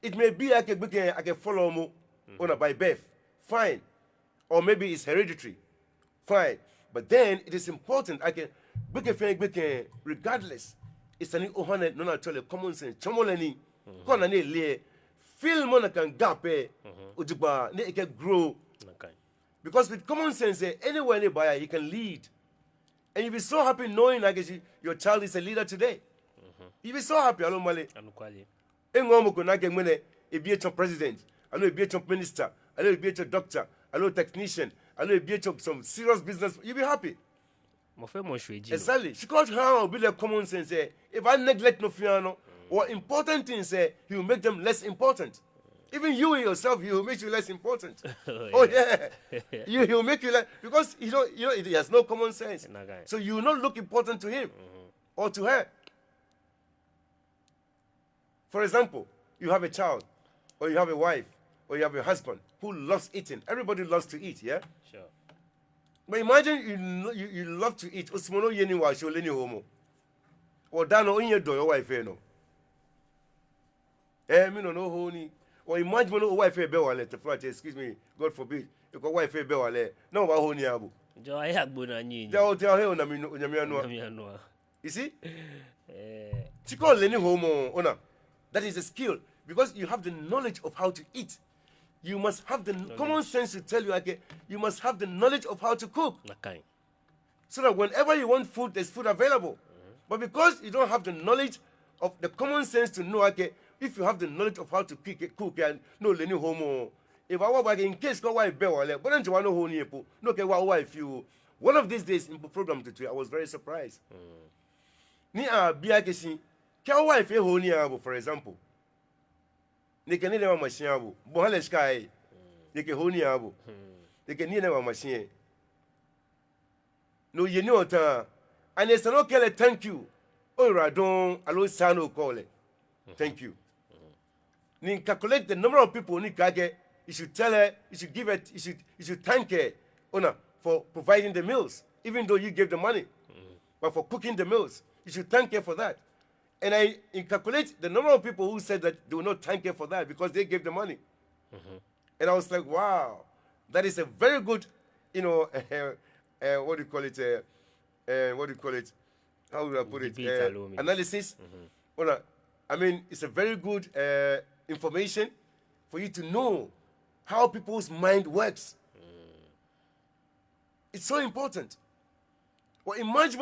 It may be like a follow by birth, fine, or maybe it's hereditary, fine. But then it is important. Regardless, it's an ohane no actually common sense. Chomoleni, kona ne le, feel mona can gap ujiba ne can grow. Because with common sense, anywhere nearby you can lead, and you'll be so happy knowing like your child is a leader today. You'll be so happy. Hello, Mali. Engomo konage mwene ebiye president, hello ebiye minister, hello ebiye doctor, hello technician, hello ebiye some serious business. You'll be happy. Exactly. She called her be like common sense. If I neglect no fiano or important things, he will make them less important. Even you yourself, he will make you less important. Oh yeah, he will make you less because he has no common sense. So you will not look important to him or to her. For example, you have a child, or you have a wife, or you have a husband who loves eating. Everybody loves to eat, yeah. Sure. But imagine you love to eat. Osmono yeni wa sholeni homo. Or dano onye do your wife no. Me no honi. Or imagine no wife be wale te flat. Excuse me, God forbid. You go wife be wale. No wa honi abu. Jo ayagbo na nyi. Tell he na mi no. You see? Chiko leni homo ona. That is a skill because you have the knowledge of how to eat. You must have the common sense to tell you, okay, you must have the knowledge of how to cook. Okay. So that whenever you want food, there's food available. But because you don't have the knowledge of the common sense to know, okay, if you have the knowledge of how to cook and no leni homo, if I were in case go wife be wale, but don't you want to hold you? No, okay, wife you. One of these days in the program today, I was very surprised. Ni a bia kesi. Kya wife e ho ni abo for example. Ne ke ni le machine abo. Bo hale sky. Ne ke ho ni abo. Ne ke ni le machine. No ye ni ota. And it's no kele thank you. Oh radon alo sano call it. Thank you. Ni calculate the number of people ni kage. You should tell her, you should give it, you should thank her, Ona, for providing the meals, even though you gave the money. But for cooking the meals, you should thank her for that. And I calculate the number of people who said that they will not thank her for that because they gave the money. And I was like, wow, that is a very good, what do you call it? What do you call it? How would I put it? Analysis. I mean, it's a very good information for you to know how people's mind works. It's so important. Well, imagine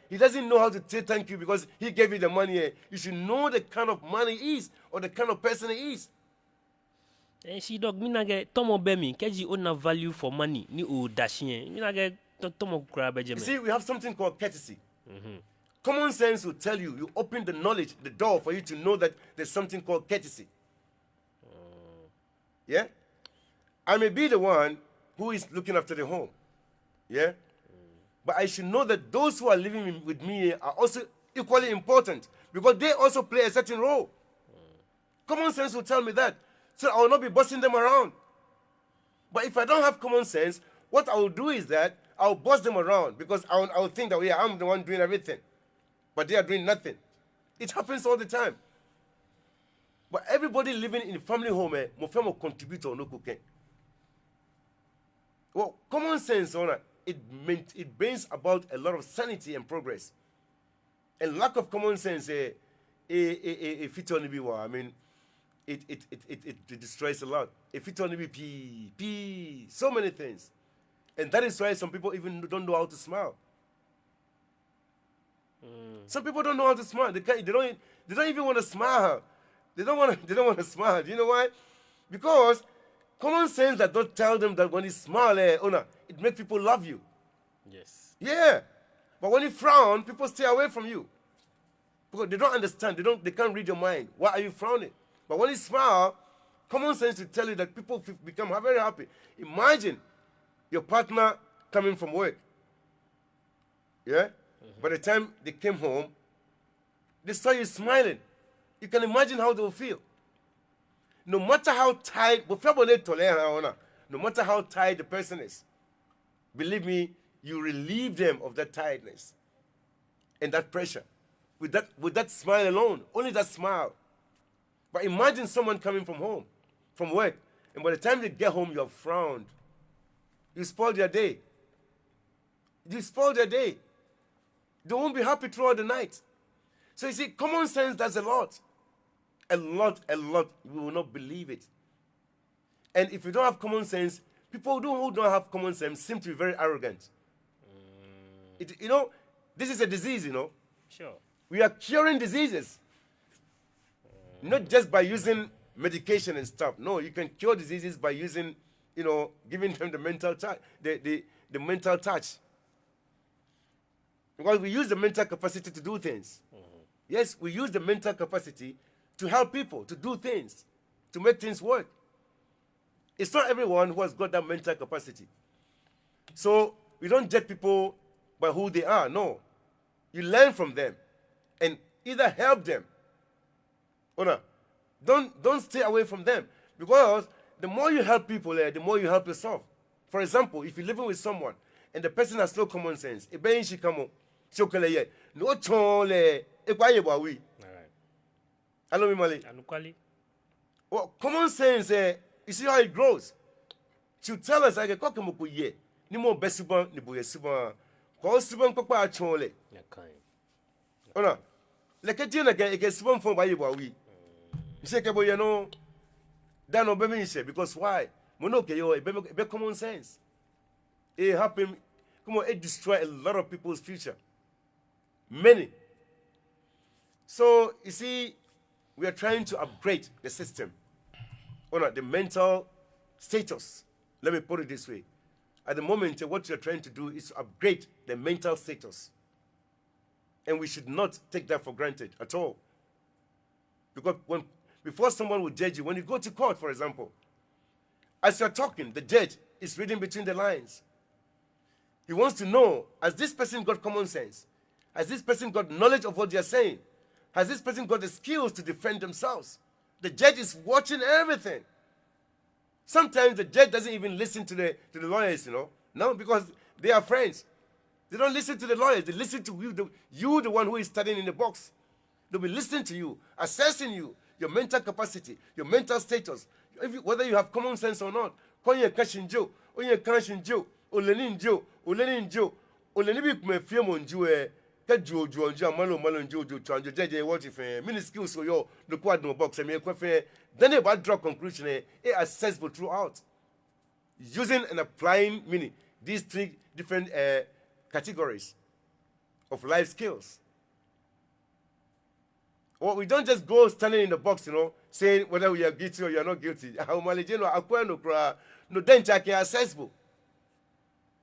he doesn't know how to say thank you because he gave you the money. You should know the kind of money he is or the kind of person he is. She dog minage tomo bemi keji ona value for money ni o dashie minage tomo kura beje. See, we have something called courtesy. Common sense will tell you, you open the knowledge, the door for you to know that there's something called courtesy. Yeah? I may be the one who is looking after the home. Yeah? But I should know that those who are living with me are also equally important because they also play a certain role. Common sense will tell me that. So I will not be bossing them around. But if I don't have common sense, what I will do is that I will boss them around because I will think that, yeah, I'm the one doing everything. But they are doing nothing. It happens all the time. But everybody living in a family home, mo femo contribute or no cooking. Well, common sense, it brings about a lot of sanity and progress. And lack of common sense, I mean, it destroys a lot. If it only be so many things. And that is why some people even don't know how to smile. Some people don't know how to smile. They don't even want to smile. They don't want to smile. Do you know why? Because common sense that don't tell them that when you smile, it makes people love you. Yes. Yeah. But when you frown, people stay away from you. Because they don't understand. They can't read your mind. Why are you frowning? But when you smile, common sense will tell you that people become very happy. Imagine your partner coming from work. Yeah? By the time they came home, they saw you smiling. You can imagine how they will feel. No matter how tired, no matter how tired the person is, believe me, you relieve them of that tiredness and that pressure with that smile alone. Only that smile. But imagine someone coming from home, from work, and by the time they get home, you have frowned. You spoiled their day. You spoiled their day. They won't be happy throughout the night. So you see, common sense does a lot. A lot. You will not believe it. And if you don't have common sense, people who don't have common sense seem to be very arrogant. This is a disease, Sure. We are curing diseases. Not just by using medication and stuff. No, you can cure diseases by using, giving them the mental touch, the mental touch. Because we use the mental capacity to do things. Yes, we use the mental capacity to help people, to do things, to make things work. It's not everyone who has got that mental capacity. So we don't judge people by who they are, no. You learn from them and either help them or not. Don't stay away from them because the more you help people, the more you help yourself. For example, if you're living with someone and the person has no common sense, no chole, hello, me Mali. Well, common sense, you see how it grows. She tell us like a ye, ni mo besiban ni boye siban, ko siban papa chole. Ona, like a dinner get siban from bayi bawi. You say kebo that no be say because why? Monoke yo be common sense. It happen. Come on, it destroy a lot of people's future. Many. So you see, we are trying to upgrade the system. The mental status. Let me put it this way. At the moment, what you're trying to do is to upgrade the mental status. And we should not take that for granted at all. Because before someone will judge you, when you go to court, for example, as you're talking, the judge is reading between the lines. He wants to know, has this person got common sense? Has this person got knowledge of what they're saying? Has this person got the skills to defend themselves? The judge is watching everything. Sometimes the judge doesn't even listen to the lawyers, No, because they are friends. They don't listen to the lawyers. They listen to you, the one who is standing in the box. They'll be listening to you, assessing you, your mental capacity, your mental status, whether you have common sense or not. Onye kashin jo, onye kashin jo, olenin jo, oleni bi me fie mo nju ka jo malo nju chanjo jeje what if mini skills so yo the quad no box me kwa then about draw conclusion it accessible throughout using and applying these three different categories of life skills. Or we don't just go standing in the box, saying whether we are guilty or you are not guilty. No danger can accessible.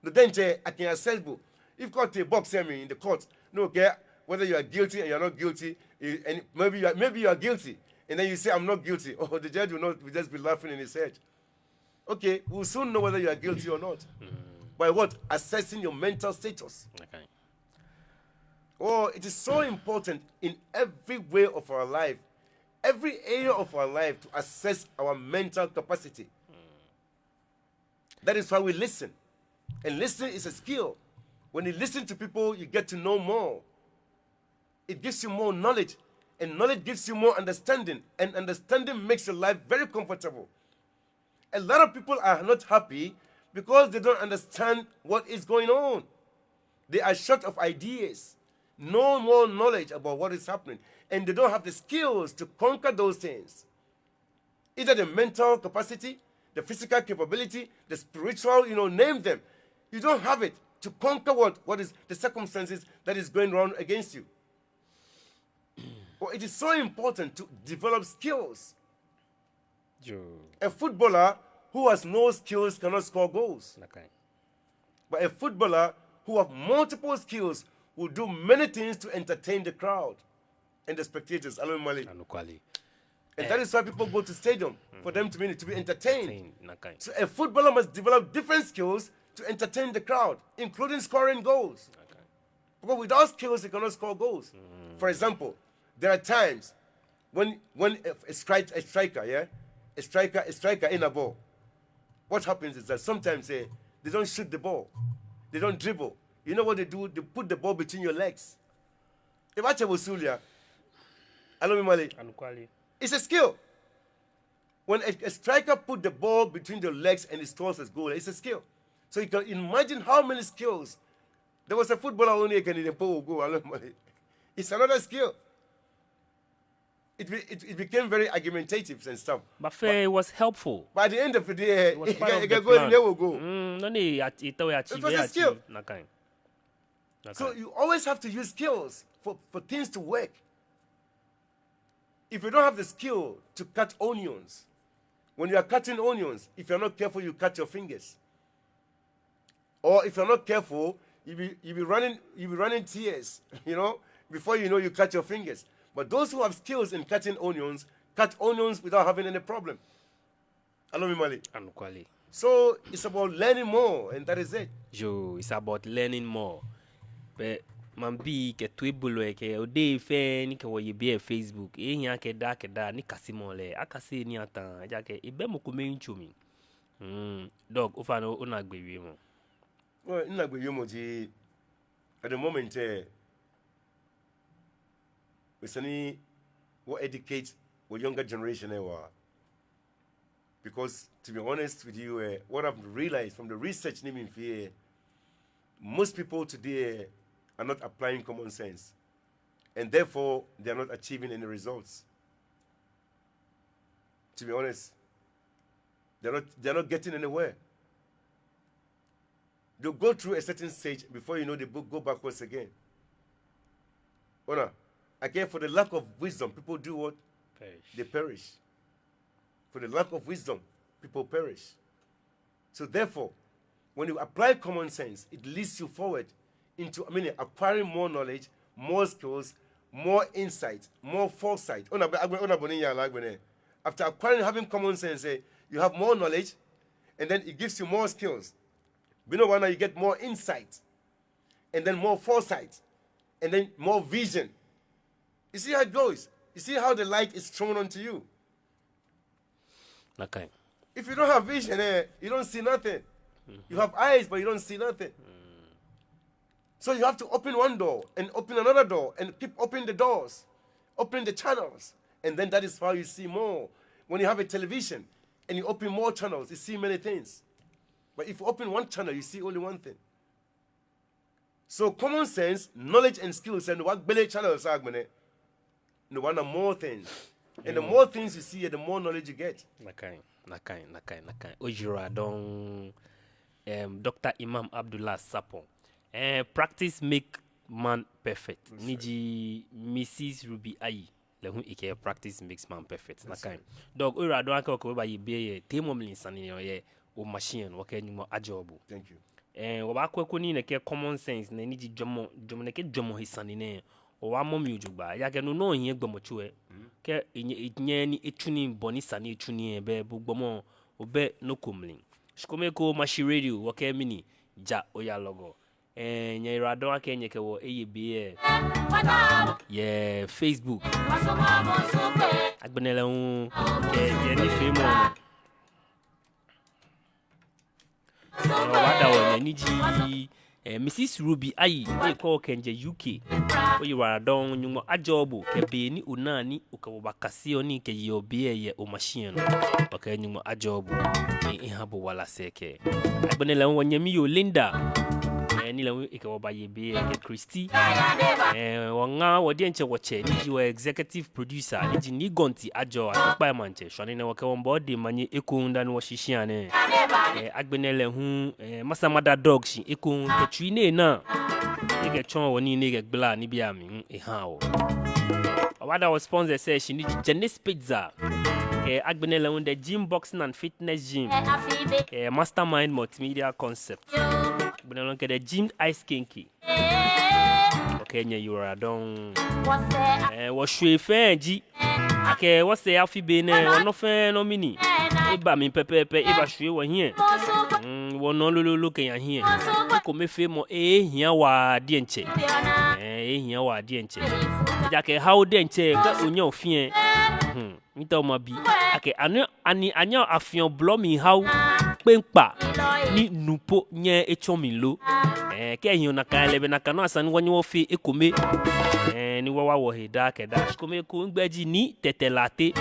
No danger I can accessible. If court a box me in the court, no care whether you are guilty or you are not guilty, and maybe you are guilty, and then you say I'm not guilty. Oh, the judge will just be laughing in his head. Okay, we'll soon know whether you are guilty or not. By what? Assessing your mental status. Okay. Oh, it is so important in every way of our life, every area of our life to assess our mental capacity. That is why we listen. And listening is a skill. When you listen to people, you get to know more. It gives you more knowledge. And knowledge gives you more understanding. And understanding makes your life very comfortable. A lot of people are not happy because they don't understand what is going on. They are short of ideas. No more knowledge about what is happening. And they don't have the skills to conquer those things. Either the mental capacity, the physical capability, the spiritual, name them. You don't have it to conquer what is the circumstances that is going on against you. Well, it is so important to develop skills. A footballer who has no skills cannot score goals. Okay. But a footballer who has multiple skills will do many things to entertain the crowd and the spectators. And that is why people go to stadium, for them to be entertained. So a footballer must develop different skills to entertain the crowd, including scoring goals. Because without skills, you cannot score goals. For example, there are times when a striker in a ball, what happens is that sometimes they don't shoot the ball, they don't dribble. You know what they do? They put the ball between your legs. If I tell you, it's a skill. When a striker put the ball between your legs and he scores a goal, it's a skill. So you can imagine how many skills. There was a footballer only can in the ball go. It's another skill. It became very argumentative and stuff. But it was helpful. By the end of the day, it was part of the go plan. and they will go. It was a skill. So you always have to use skills for things to work. If you don't have the skill to cut onions, when you are cutting onions, if you're not careful, you cut your fingers. Or if you're not careful, you'll be running tears, before you know you cut your fingers. But those who have skills in cutting onions, cut onions without having any problem. So it's about learning more, and that is it. It's about learning more. But man be ke twibulo ke ode fe ni ke wo ye Facebook ehia ke da ni kasimole akase ni atan aja ke ibe mo ko menchumi dog ofa no una gbewe mo. Well, ina gbewe mo ji at the moment we sani what educate what younger generation because to be honest with you what I've realized from the research in fear, most people today are not applying common sense, and therefore they are not achieving any results. To be honest, they're not getting anywhere. They'll go through a certain stage before you know they go backwards again. Again, for the lack of wisdom, people do what? Perish. They perish. For the lack of wisdom, people perish. So therefore, when you apply common sense, it leads you forward into, acquiring more knowledge, more skills, more insight, more foresight. After acquiring, having common sense, you have more knowledge, and then it gives you more skills. Now you get more insight, and then more foresight, and then more vision. You see how it goes? You see how the light is thrown onto you? Okay. If you don't have vision, you don't see nothing. You have eyes, but you don't see nothing. So you have to open one door and open another door and keep opening the doors, opening the channels. And then that is how you see more. When you have a television and you open more channels, you see many things. But if you open one channel, you see only one thing. So common sense, knowledge and skills, and what belly channels are going to want more things. And the more things you see, the more knowledge you get. Nakai. Ojira don Dr. Imam ABDULLAH Sapon. Practice make man perfect. Niji Mrs. Ruby Ayi. Lehu ike practice makes man perfect. Nakai. Dog ojira don aka ko ba yibe Teemɔ mlin Sane ye o machine wo ke nyimo ajobu. Thank you. Wo ba kweko ni ne ke common sense na niji jomo ne ke jomo hisane ne. O wa mom yujugba ya ke no hin egbomochuwe ke enye ni etuni boni Sane etuni ebe bugbomo obe no kumlin shikome ko mashi radio wo ke mini ja oya logo nye radon ake nye ke wo eyebe ye Facebook agbenele un ke ni femo wada wo niji Mrs. Ruby Ayi we call Kenje UK we radon nyumo ajobu ke be ni unani ukabakasi oni ke yobie ye o machine okay nyumo ajobu e habo wala seke agbenele un nyami yo Linda ni la ikawoba yebe ke Christy wanga wodi enche woche ni wa executive producer ni ni gonti ajo akpa manche shone ne waka wombo de manye ekunda no shishia ne agbenele hu masamada dog shi ekun ke twine na ke chon woni ne ke gbla ni bia mi ha o wada was sponsor say she need Janice Pizza agbenele hu the gym boxing and fitness gym mastermind multimedia concept Benelon ke the gym ice kinky. Okay, you are don. Was she fanji? Okay, what's the alfie bene? No fan no mini. Eba mi pepe eba shwe wa here. No looking at here. Come femo here wa dienche. Here wa dienche. Jake how denche got unyo fien. Mita mabi. Okay, anya afion blow me how pempa ni nupo nye echomilo. Ke hiyo nakalebe nakano asan wanyi wofi ekome. Ni wawa wo heda keda. Shikome ko ngbeji ni TETTEH LARTEY.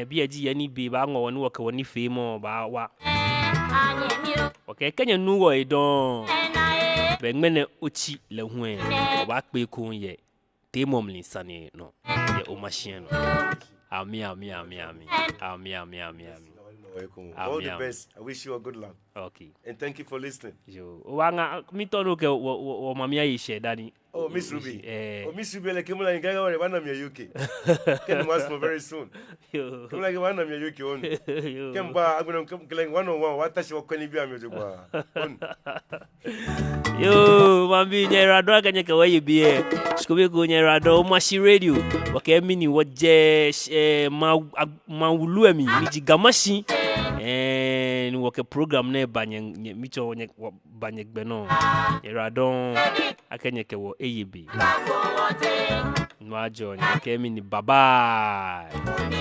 Bieji yani be ba ngo woni woke woni femo ba wa. Okay, kenya nuwo edon. Be ngmene ochi le huen. Ba pe ko ye. Teemɔ mlin Sane no. Ye o machine no. Ami. All the best. I wish you a good luck. Okay. And thank you for listening. Yo. Wanga mitono ke wo mamia yishe dani. Oh, Miss Ruby. Miss Ruby like kemula ingaga wale wana mya UK. Can must very soon. Yo. Kemula like wana mya UK on. Kemba aguna kemula wana watashi wakoni bia mjogwa. Yo, mambi nyerado kanye ke wayi bie. Shikobe ko nyerado mashi radio. Wake mini woje mawulu emi miji gamashi. Ni woke program ne banye micho banye gbeno. Nyerado akenye ke wo eyebe. Nwajo nyake mini bye bye.